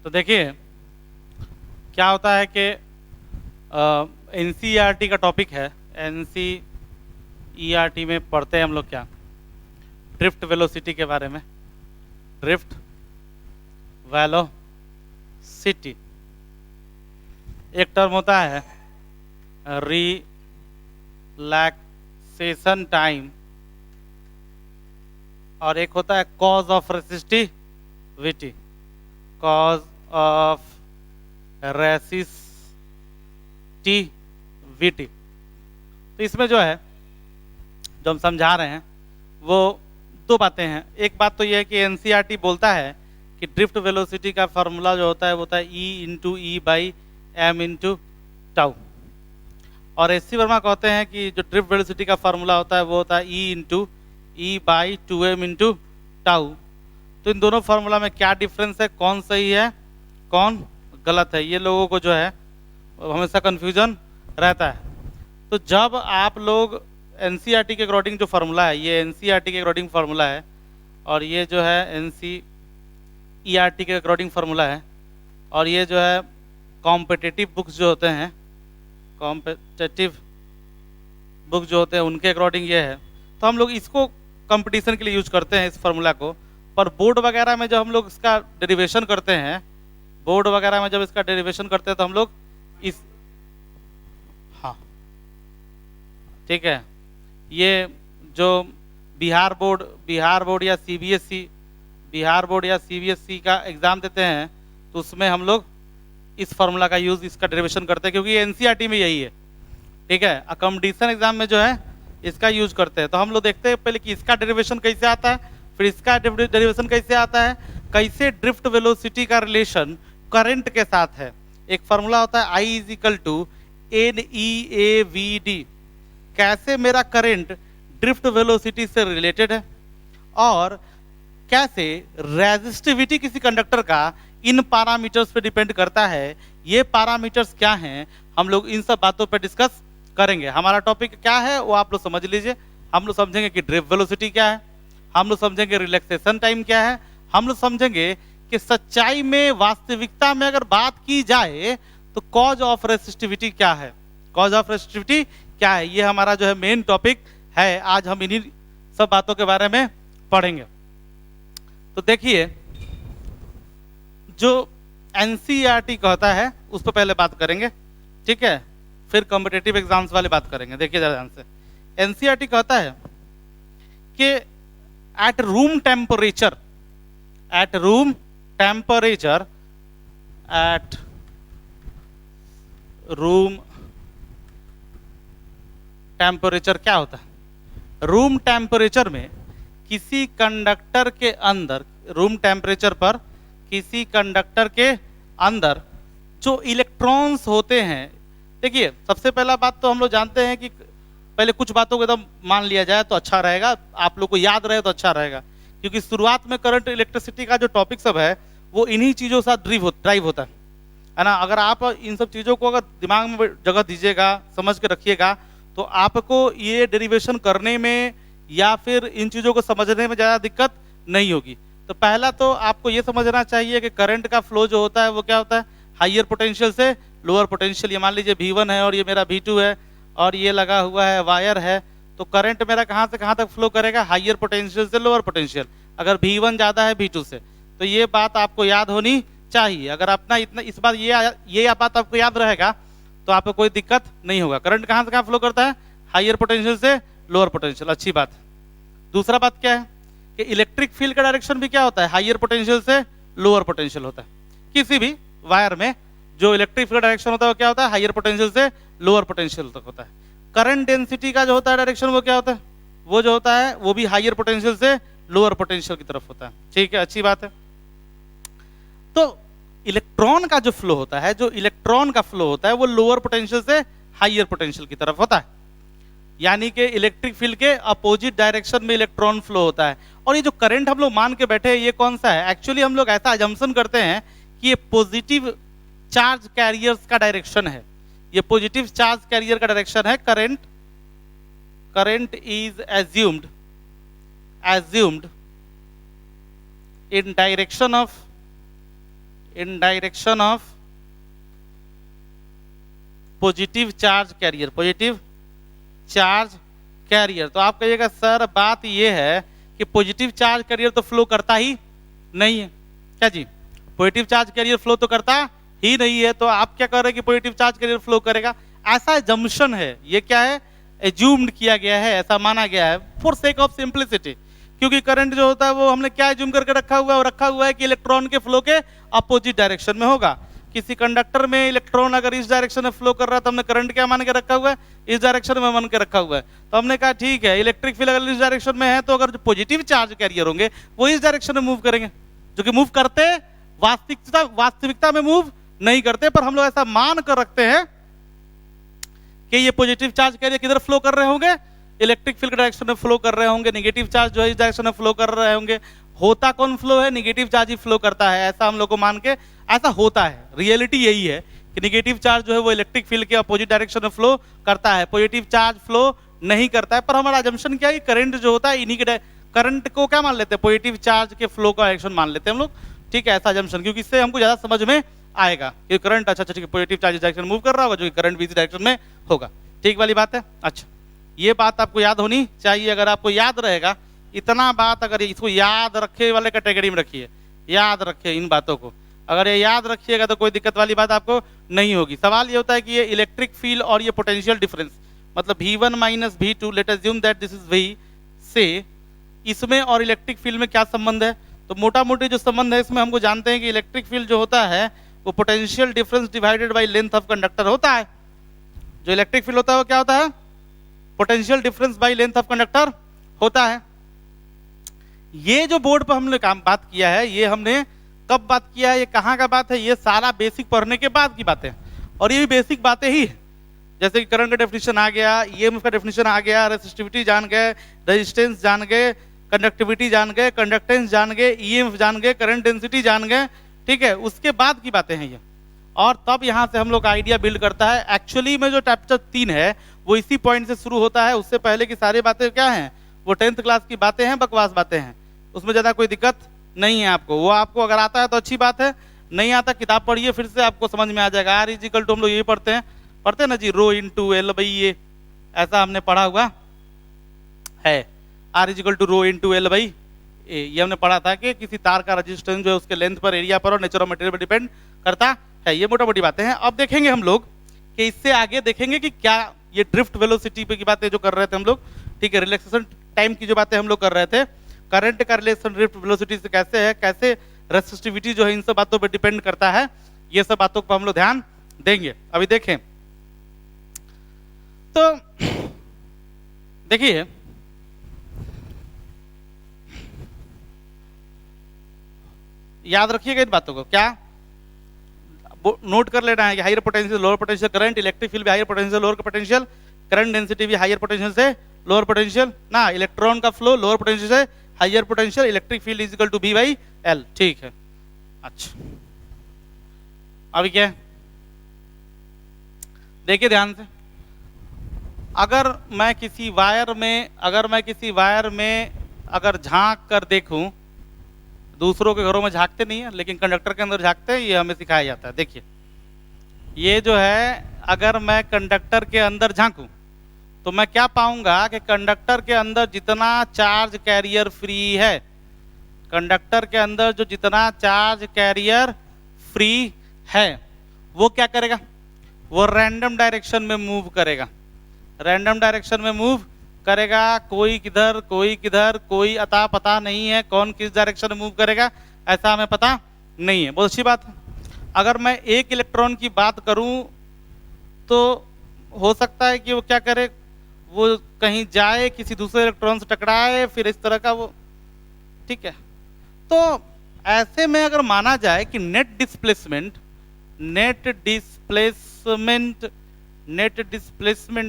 तो देखिए क्या होता है कि एनसीईआरटी का टॉपिक है। एनसीईआरटी में पढ़ते हैं हम लोग क्या, ड्रिफ्ट वेलोसिटी के बारे में। ड्रिफ्ट वेलोसिटी एक टर्म होता है रिलैक्सेशन टाइम, और एक होता है cause of resistivity. Cause of resistivity. तो इसमें जो है, जो हम समझा रहे हैं वो दो बातें हैं। एक बात तो यह है कि एनसीईआरटी बोलता है कि ड्रिफ्ट वेलोसिटी का फार्मूला जो होता है वो होता है e into e by m into tau. और एस सी वर्मा कहते हैं कि जो ड्रिफ्ट वेलोसिटी का फार्मूला होता है वो होता है e into e by two m into tau. तो इन दोनों फार्मूला में क्या डिफरेंस है, कौन सही है कौन गलत है, ये लोगों को जो है हमेशा कन्फ्यूजन रहता है। तो जब आप लोग एनसीईआरटी के अकॉर्डिंग जो फार्मूला है, ये एनसीईआरटी के अकॉर्डिंग फार्मूला है, और ये जो है एनसीईआरटी के अकॉर्डिंग फार्मूला है, और ये जो है कॉम्पिटिटिव बुक्स जो होते हैं, कॉम्पिटिटिव बुक जो होते हैं उनके अकॉर्डिंग ये है। तो हम लोग इसको कंपटीशन के लिए यूज करते हैं इस फार्मूला को। पर बोर्ड वगैरह में जब हम लोग इसका डेरिवेशन करते हैं, बोर्ड वगैरह में जब इसका डेरिवेशन करते हैं तो हम लोग इस, हाँ ठीक है, ये जो बिहार बोर्ड या सीबीएसई, बिहार बोर्ड या सीबीएसई का एग्जाम देते हैं तो उसमें हम लोग इस फार्मूला का यूज, इसका डेरिवेशन करते हैं, क्योंकि एनसीईआरटी में यही है। ठीक है, कंपटीशन एग्जाम में जो है इसका यूज करते हैं। तो हम लोग देखते हैं पहले कि इसका डेरिवेशन कैसे आता है, फिर इसका डेरिवेशन कैसे आता है, कैसे ड्रिफ्ट वेलोसिटी का रिलेशन करंट के साथ है। एक फार्मूला होता है I is equal to n e a v d, कैसे मेरा करंट ड्रिफ्ट वेलोसिटी से रिलेटेड है, और कैसे रेजिस्टिविटी किसी कंडक्टर का इन पैरामीटर्स पे डिपेंड करता है। ये पैरामीटर्स क्या हैं, हम लोग इन सब बातों पे डिस्कस करेंगे। हमारा टॉपिक क्या है वो आप लोग समझ लीजिए। हम लोग समझेंगे कि ड्रिफ्ट वेलोसिटी क्या है, हम लोग समझेंगे रिलैक्सेशन टाइम क्या है, हम लोग समझेंगे कि सच्चाई में, वास्तविकता में अगर बात की जाए तो कॉज ऑफ रेसिस्टिविटी क्या है, कॉज ऑफ रेसिस्टिविटी क्या है। ये हमारा जो है मेन टॉपिक है। आज हम इन्हीं सब बातों के बारे में पढ़ेंगे। तो देखिए, जो एनसीईआरटी कहता है उस पर पहले बात करेंगे, ठीक है, फिर कॉम्पिटिटिव एग्जाम्स वाले बात करेंगे। देखिए जरा ध्यान से, एनसीईआरटी कहता है कि at room temperature, at room temperature, at room temperature क्या होता है, रूम टेम्परेचर में किसी कंडक्टर के अंदर, रूम टेम्परेचर पर किसी कंडक्टर के अंदर जो इलेक्ट्रॉन्स होते हैं। देखिए सबसे पहला बात तो हम लोग जानते हैं कि पहले कुछ बातों को एकदम मान लिया जाए तो अच्छा रहेगा, आप लोग को याद रहे तो अच्छा रहेगा, क्योंकि शुरुआत में करंट इलेक्ट्रिसिटी का जो टॉपिक सब है वो इन्हीं चीज़ों से ड्राइव होता है ना। अगर आप इन सब चीज़ों को अगर दिमाग में जगह दीजिएगा, समझ के रखिएगा, तो आपको ये डेरिवेशन करने में या फिर इन चीज़ों को समझने में ज़्यादा दिक्कत नहीं होगी। तो पहला तो आपको ये समझना चाहिए कि करंट का फ्लो जो होता है वो क्या होता है, हाइयर पोटेंशियल से लोअर पोटेंशियल। ये मान लीजिए V1 है और ये मेरा V2 है और ये लगा हुआ है वायर है, तो करंट मेरा कहाँ से कहाँ तक फ्लो करेगा, हाइयर पोटेंशियल से लोअर पोटेंशियल, अगर V1 ज़्यादा है V2 से। तो ये बात आपको याद होनी चाहिए। अगर अपना इतना इस बात ये बात आपको याद रहेगा तो आपको कोई दिक्कत नहीं होगा। करंट कहाँ से कहाँ फ्लो करता है, हाइयर पोटेंशियल से लोअर पोटेंशियल, अच्छी बात है। दूसरा बात क्या है कि इलेक्ट्रिक फील्ड का डायरेक्शन भी क्या होता है, हाइयर पोटेंशियल से लोअर पोटेंशियल होता है। किसी भी वायर में जो इलेक्ट्रिक फील्ड डायरेक्शन होता है वो क्या होता है, हाइयर पोटेंशियल से लोअर पोटेंशियल तक होता है। करंट डेंसिटी का जो होता है डायरेक्शन वो क्या होता है, वो जो होता है वो भी हाइयर पोटेंशियल से लोअर पोटेंशियल की तरफ होता है। ठीक है, अच्छी बात है। तो इलेक्ट्रॉन का जो फ्लो होता है, जो इलेक्ट्रॉन का फ्लो होता है वो लोअर पोटेंशियल से हाइयर पोटेंशियल की तरफ होता है, यानी कि इलेक्ट्रिक फील्ड के अपोजिट डायरेक्शन में इलेक्ट्रॉन फ्लो होता है। और ये जो करंट हम लोग मान के बैठे हैं ये कौन सा है, एक्चुअली हम लोग ऐसा अजम्पशन करते हैं कि ये पॉजिटिव चार्ज कैरियर्स का डायरेक्शन है, ये पॉजिटिव चार्ज कैरियर का डायरेक्शन है। Current is assumed in direction of in direction of positive charge carrier, positive charge carrier. तो आप कहिएगा सर बात ये है कि पॉजिटिव चार्ज कैरियर तो फ्लो करता ही नहीं है, क्या जी? पॉजिटिव चार्ज कैरियर फ्लो तो करता ही नहीं है, तो आप क्या कर रहे हैं कि पॉजिटिव चार्ज कैरियर फ्लो करेगा, ऐसा एजम्पशन है। ये क्या है? एज्यूम्ड किया गया है, ऐसा माना गया है फॉर सेक ऑफ सिंप्लिसिटी। क्योंकि करंट जो होता है वो हमने क्या एज्यूम करके रखा हुआ है, वो रखा हुआ है कि इलेक्ट्रॉन के फ्लो के अपोजिट डायरेक्शन में होगा। किसी कंडक्टर में इलेक्ट्रॉन अगर इस डायरेक्शन में फ्लो कर रहा है तो हमने करंट क्या मान के रखा हुआ है? इस डायरेक्शन में मान के रखा हुआ है। तो हमने कहा ठीक है, इलेक्ट्रिक फील्ड अगर इस डायरेक्शन में है तो अगर जो पॉजिटिव चार्ज कैरियर होंगे वो इस डायरेक्शन में मूव करेंगे, जो कि मूव करते वास्तविकता में मूव नहीं करते, पर हम लोग ऐसा मान कर रखते हैं कि ये पॉजिटिव चार्ज कैरियर किधर फ्लो कर रहे होंगे? इलेक्ट्रिक फील्ड डायरेक्शन में फ्लो कर रहे होंगे। नेगेटिव चार्ज जो है इस डायरेक्शन में फ्लो कर रहे होंगे। होता कौन फ्लो है? नेगेटिव चार्ज ही फ्लो करता है, ऐसा हम लोग को मान के ऐसा होता है। रियलिटी यही है कि नेगेटिव चार्ज जो है वो इलेक्ट्रिक फील्ड के अपोजिट डायरेक्शन में फ्लो करता है, पॉजिटिव चार्ज फ्लो नहीं करता है। पर हमारा अजम्पशन क्या है? करंट जो होता है इन्हीं के करंट को क्या मान लेते हैं? पॉजिटिव चार्ज के फ्लो का डायरेक्शन मान लेते हैं हम लोग, ठीक है, ऐसा अजम्पशन, क्योंकि इससे हमको ज्यादा समझ में आएगा कि करंट अच्छा ठीक है पॉजिटिव चार्ज डायरेक्शन मूव कर रहा होगा, जो कि करंट भी इसी डायरेक्शन में होगा। ठीक वाली बात है। अच्छा, ये बात आपको याद होनी चाहिए। अगर आपको याद रहेगा इतना बात, अगर इसको याद रखे वाले कैटेगरी में रखिए, याद रखिए इन बातों को। अगर ये याद रखिएगा तो कोई दिक्कत वाली बात आपको नहीं होगी। सवाल ये होता है कि ये इलेक्ट्रिक फील्ड और ये पोटेंशियल डिफरेंस, मतलब V1 minus V2, late assume that this is V, से इसमें और इलेक्ट्रिक फील्ड में क्या संबंध है? तो मोटा मोटी जो संबंध है इसमें हमको जानते हैं कि इलेक्ट्रिक फील्ड जो होता है वो potential difference divided by length of conductor होता है। जो इलेक्ट्रिक फील्ड होता है वो क्या होता है? Potential difference by length of conductor होता है। ये जो बोर्ड पर हमने काम बात किया है, ये हमने कब बात किया है, ये कहाँ का बात है, ये सारा बेसिक पढ़ने के बाद की बातें, और ये भी बेसिक बातें ही, जैसे कि करंट का डेफिनेशन आ गया, ईएमएफ का डेफिनेशन आ गया, रेसिस्टिविटी जान गए, रेजिस्टेंस जान गए, कंडक्टिविटी जान गए, कंडक्टेंस जान गए, ईएमएफ जान गए, करंट डेंसिटी जान गए, ठीक है, उसके बाद की बातें हैं ये। और तब यहाँ से हम लोग का आइडिया बिल्ड करता है। एक्चुअली में जो चैप्टर 3 है वो इसी पॉइंट से शुरू होता है। उससे पहले की सारी बातें क्या हैं? वो 10th क्लास की बातें हैं, बकवास बातें हैं, उसमें ज़्यादा कोई दिक्कत नहीं है आपको। वो आपको अगर आता है तो अच्छी बात है, नहीं आता किताब पढ़िए, फिर से आपको समझ में आ जाएगा। आर इज इक्वल टू हम लोग यही पढ़ते हैं ना जी, rho into l by a, ऐसा हमने पढ़ा हुआ है। R is equal to rho into l by a, ये हमने पढ़ा था कि किसी तार का रेजिस्टेंस जो है उसके लेंथ पर, एरिया पर और नेचर ऑफ मटेरियल पर डिपेंड करता है। ये मोटा मोटी बातें हैं। अब देखेंगे हम लोग कि इससे आगे देखेंगे कि क्या ये ड्रिफ्ट वेलोसिटी पे की बातें जो कर रहे थे हम लोग, ठीक है, रिलैक्सेशन टाइम की जो बातें हम लोग कर रहे थे, करंट का रिलेशन ड्रिफ्ट वेलोसिटी से कैसे है, कैसे रेसिस्टिविटी जो है इन सब बातों पर डिपेंड करता है, ये सब बातों पर हम लोग ध्यान देंगे। अभी देखें तो देखिए, याद रखिएगा इन बातों को, क्या नोट कर लेना है कि higher potential lower potential current, electric field भी higher potential lower potential, current density भी हायर पोटेंशियल से लोअर पोटेंशियल ना, इलेक्ट्रॉन का फ्लो लोअर पोटेंशियल से higher potential, electric field is equal to V by L, ठीक है। अच्छा, अभी क्या है देखिए ध्यान से, अगर मैं किसी वायर में अगर झांक कर देखूं, दूसरों के घरों में झांकते नहीं है लेकिन कंडक्टर के अंदर झांकते हैं, ये हमें सिखाया जाता है। देखिए ये जो है, अगर मैं कंडक्टर के अंदर झांकूं तो मैं क्या पाऊंगा कि कंडक्टर के अंदर जितना चार्ज कैरियर फ्री है, कंडक्टर के अंदर जो जितना चार्ज कैरियर फ्री है वो क्या करेगा? वो रैंडम डायरेक्शन में मूव करेगा, रैंडम डायरेक्शन में मूव करेगा। कोई किधर कोई किधर, कोई अता पता नहीं है कौन किस डायरेक्शन में मूव करेगा, ऐसा हमें पता नहीं है। बहुत अच्छी बात है। अगर मैं एक इलेक्ट्रॉन की बात करूं तो हो सकता है कि वो क्या करे, वो कहीं जाए, किसी दूसरे इलेक्ट्रॉन से टकराए, फिर इस तरह का वो, ठीक है। तो ऐसे में अगर माना जाए कि net displacement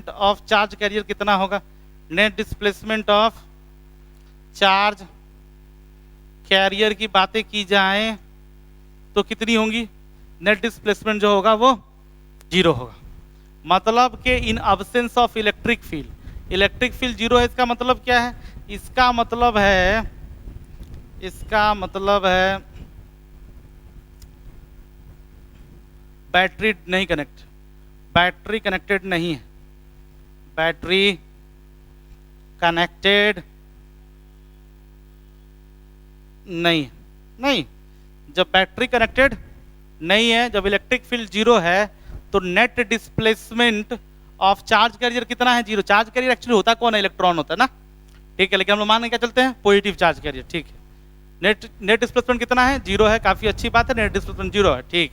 of charge carrier कितना होगा, net displacement of charge carrier की बातें की जाए तो कितनी होंगी? नेट डिस्प्लेसमेंट जो होगा वो 0 होगा। मतलब कि इन अब्सेंस ऑफ इलेक्ट्रिक फील्ड 0 है। इसका मतलब क्या है? इसका मतलब है बैटरी नहीं कनेक्ट, बैटरी कनेक्टेड नहीं है, बैटरी कनेक्टेड नहीं है, नहीं। जब बैटरी कनेक्टेड नहीं है, जब इलेक्ट्रिक फील्ड जीरो है, तो net displacement of charge carrier कितना है? जीरो। चार्ज कैरियर एक्चुअली होता कौन है? इलेक्ट्रॉन होता है ना, ठीक है। लेकिन हम लोग मान के क्या चलते हैं? पॉजिटिव चार्ज कैरियर, ठीक है। नेट डिस्प्लेसमेंट कितना है? जीरो है, काफी अच्छी बात है, नेट डिस्प्लेसमेंट जीरो है, ठीक।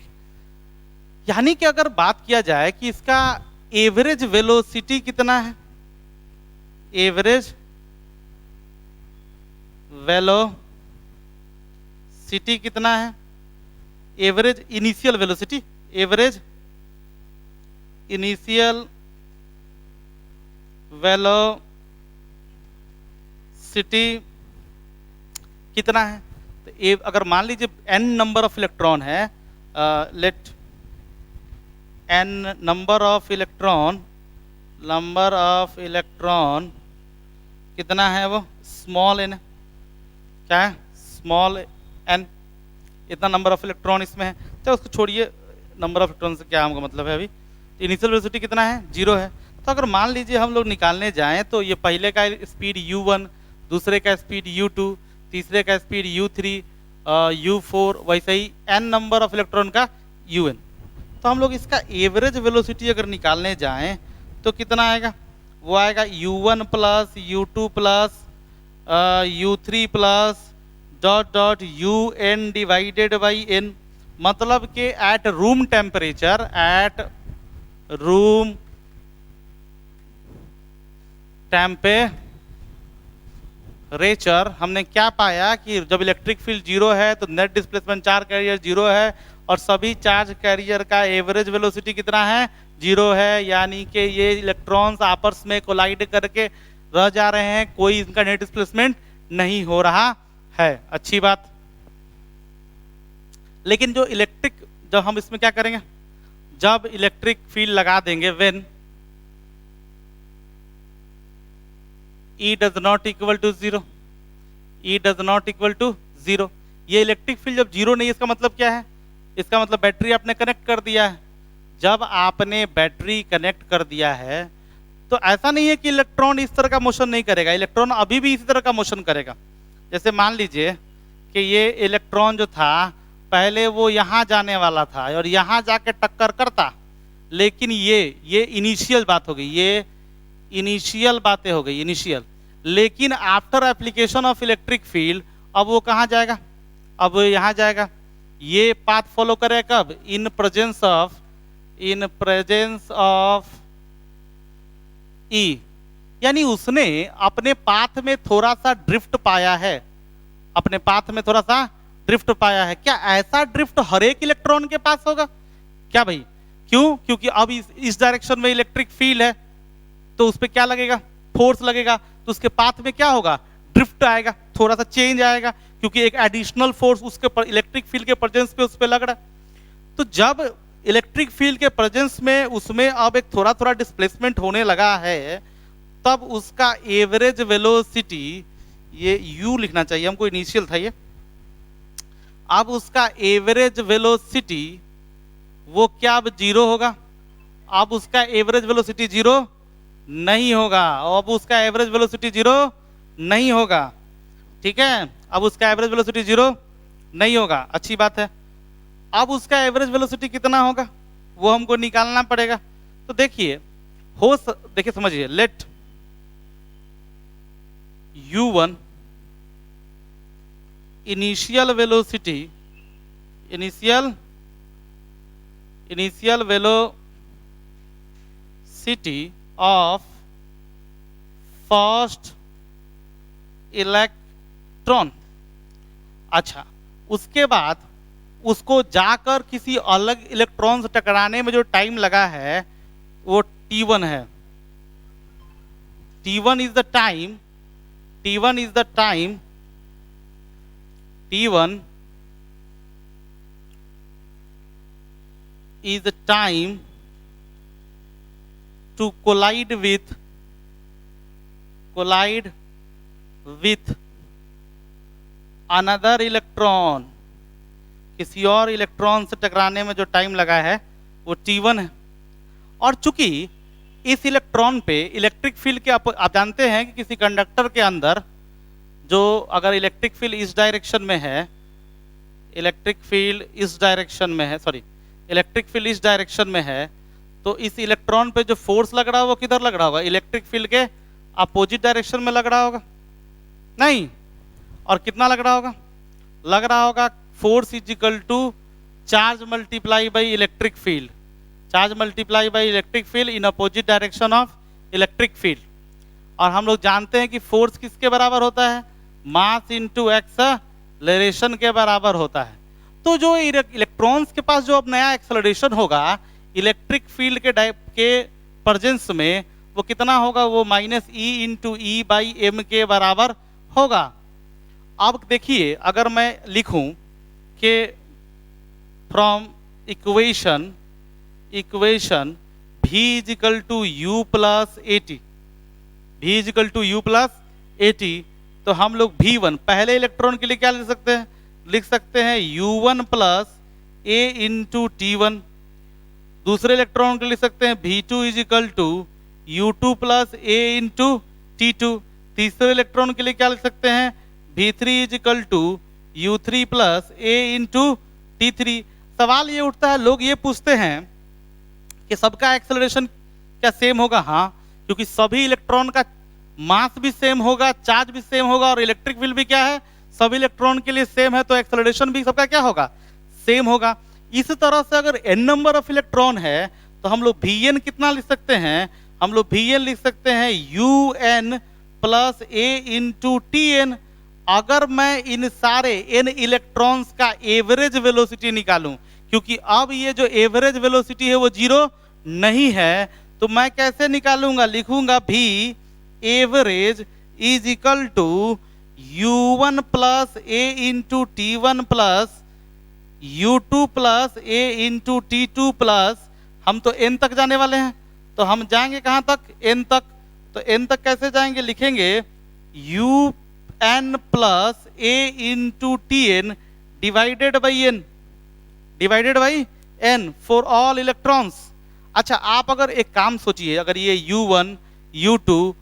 यानी कि अगर बात किया जाए कि इसका एवरेज वेलोसिटी कितना है, एवरेज वेलोसिटी कितना है? Average initial velocity, average initial velocity कितना है? तो अगर मान लीजिए n नंबर ऑफ इलेक्ट्रॉन है, let n number of electron कितना है? वो स्मॉल n, क्या है? स्मॉल n, इतना नंबर ऑफ इलेक्ट्रॉन इसमें है। चलो उसको छोड़िए, नंबर ऑफ इलेक्ट्रॉन से क्या हमको मतलब है अभी। इनिशियल वेलोसिटी कितना है? जीरो है। तो अगर मान लीजिए हम लोग निकालने जाएं तो ये पहले का स्पीड u1, दूसरे का स्पीड u2, तीसरे का स्पीड u3, u4, वैसे ही n नंबर ऑफ इलेक्ट्रॉन का un। तो हम लोग इसका एवरेज वेलोसिटी अगर निकालने जाएं तो कितना आएगा? वो आएगा u1 plus u2 plus u3 plus dot dot un divided by n। मतलब कि एट रूम टेम्परेचर हमने क्या पाया कि जब इलेक्ट्रिक फील्ड जीरो है तो net displacement charge carrier zero है, और सभी चार्ज कैरियर का एवरेज वेलोसिटी कितना है? जीरो है। यानी कि ये इलेक्ट्रॉन्स आपस में कोलाइड करके रह जा रहे हैं, कोई इनका नेट डिस्प्लेसमेंट नहीं हो रहा है, अच्छी बात। लेकिन जो इलेक्ट्रिक, जब हम इसमें क्या करेंगे, जब इलेक्ट्रिक फील्ड लगा देंगे when E does not equal to zero, E does not equal to zero, ये इलेक्ट्रिक फील्ड जब जीरो नहीं है, इसका मतलब क्या है? इसका मतलब बैटरी आपने कनेक्ट कर दिया है। जब आपने बैटरी कनेक्ट कर दिया है तो ऐसा नहीं है कि इलेक्ट्रॉन इस तरह का मोशन नहीं करेगा, इलेक्ट्रॉन अभी भी इसी तरह का मोशन करेगा। जैसे मान लीजिए कि ये इलेक्ट्रॉन जो था पहले वो यहाँ जाने वाला था और यहाँ जाके टक्कर करता, लेकिन ये इनिशियल बात हो गई, ये इनिशियल बातें हो गई, इनिशियल। लेकिन after application of electric field अब वो कहाँ जाएगा? अब यहाँ जाएगा। ये पाथ फॉलो करेगा कब? इन प्रेजेंस ऑफ ई, यानी उसने अपने पाथ में थोड़ा सा ड्रिफ्ट पाया है, अपने पाथ में थोड़ा सा ड्रिफ्ट पाया है। क्या ऐसा ड्रिफ्ट हर एक इलेक्ट्रॉन के पास होगा क्या भाई? क्यों? क्योंकि अब इस डायरेक्शन में इलेक्ट्रिक फील्ड है तो उस पर क्या लगेगा? फोर्स लगेगा, तो उसके पाथ में क्या होगा? ड्रिफ्ट आएगा, थोड़ा सा चेंज आएगा, क्योंकि एक एडिशनल फोर्स उसके इलेक्ट्रिक फील्ड के प्रेजेंस पे उस पर लग रहा है। तो जब इलेक्ट्रिक फील्ड के प्रेजेंस में उसमें अब एक थोड़ा थोड़ा डिस्प्लेसमेंट होने लगा है, तब उसका एवरेज वेलोसिटी, ये u लिखना चाहिए हमको, इनिशियल था ये। अब उसका एवरेज वेलोसिटी वो क्या अब जीरो होगा? अब उसका एवरेज वेलोसिटी जीरो नहीं होगा, अब उसका एवरेज वेलोसिटी जीरो नहीं होगा, ठीक है। अब उसका एवरेज वेलोसिटी जीरो नहीं होगा, अच्छी बात है। अब उसका एवरेज वेलोसिटी कितना होगा वो हमको निकालना पड़ेगा। तो देखिए देखिए समझिए, let u1 initial velocity of first electron. अच्छा, उसके बाद उसको जाकर किसी अलग इलेक्ट्रॉन से टकराने में जो टाइम लगा है वो t1 है। t1 is the time t1 is the time to collide with another electron। किसी और इलेक्ट्रॉन से टकराने में जो टाइम लगा है वो T1 है। और चूंकि इस इलेक्ट्रॉन पे इलेक्ट्रिक फील्ड के आप जानते हैं कि किसी कंडक्टर के अंदर जो अगर इलेक्ट्रिक फील्ड इस डायरेक्शन में है, इलेक्ट्रिक फील्ड इस डायरेक्शन में है, सॉरी इलेक्ट्रिक फील्ड इस डायरेक्शन में है, तो इस इलेक्ट्रॉन पे जो फोर्स लग रहा है वो किधर लग रहा होगा? इलेक्ट्रिक फील्ड के अपोजिट डायरेक्शन में लग रहा होगा, नहीं? और कितना लग रहा होगा? लग रहा होगा force is equal to charge multiply by electric field, charge multiply by electric field in opposite direction of electric field. और हम लोग जानते हैं कि फोर्स किसके बराबर होता है? मास इंटू एक्सेलरेशन के बराबर होता है। तो जो इलेक्ट्रॉन्स के पास जो अब नया एक्सेलरेशन होगा इलेक्ट्रिक फील्ड के प्रेजेंस में, वो कितना होगा? वो minus e into e by m के बराबर होगा। अब देखिए, अगर मैं लिखूं कि from equation V is equal to u plus a t, V is equal to u plus a t, तो हम लोग V1 पहले इलेक्ट्रॉन के लिए क्या लिख सकते हैं? लिख सकते हैं U1 plus a into T1। दूसरे इलेक्ट्रॉन के लिए लिख सकते हैं V2 is equal to U2 plus a into T2। तीसरे इलेक्ट्रॉन के लिए क्या लिख सकते हैं? V3 is equal to U3 plus a into T3। सवाल ये उठता है, लोग ये पूछते हैं कि सबका एक्सेलरेशन क्या सेम होगा? हाँ, क्योंकि सभी इलेक्ट्रॉन का मास भी सेम होगा, चार्ज भी सेम होगा, और इलेक्ट्रिक फील्ड भी क्या है? सभी इलेक्ट्रॉन के लिए सेम है, तो एक्सेलरेशन भी सबका क्या होगा? सेम होगा। इस तरह से अगर n नंबर ऑफ इलेक्ट्रॉन है तो हम लोग Vn कितना लिख सकते हैं? हम लोग Vn लिख सकते हैं Un plus a into Tn। अगर मैं इन सारे n इलेक्ट्रॉन्स का एवरेज वेलोसिटी निकालूं, क्योंकि अब ये जो एवरेज वेलोसिटी है वो जीरो नहीं है, तो मैं कैसे निकालूंगा? लिखूंगा V average is equal to U1 plus a into T1 plus U2 plus a into T2 plus, हम तो n तक जाने वाले हैं, तो हम जाएंगे कहाँ तक? n तक। तो n तक कैसे जाएंगे? लिखेंगे UN plus a into Tn divided by n, divided by n for all electrons. अच्छा, आप अगर एक काम सोचिए, अगर ये U1, U2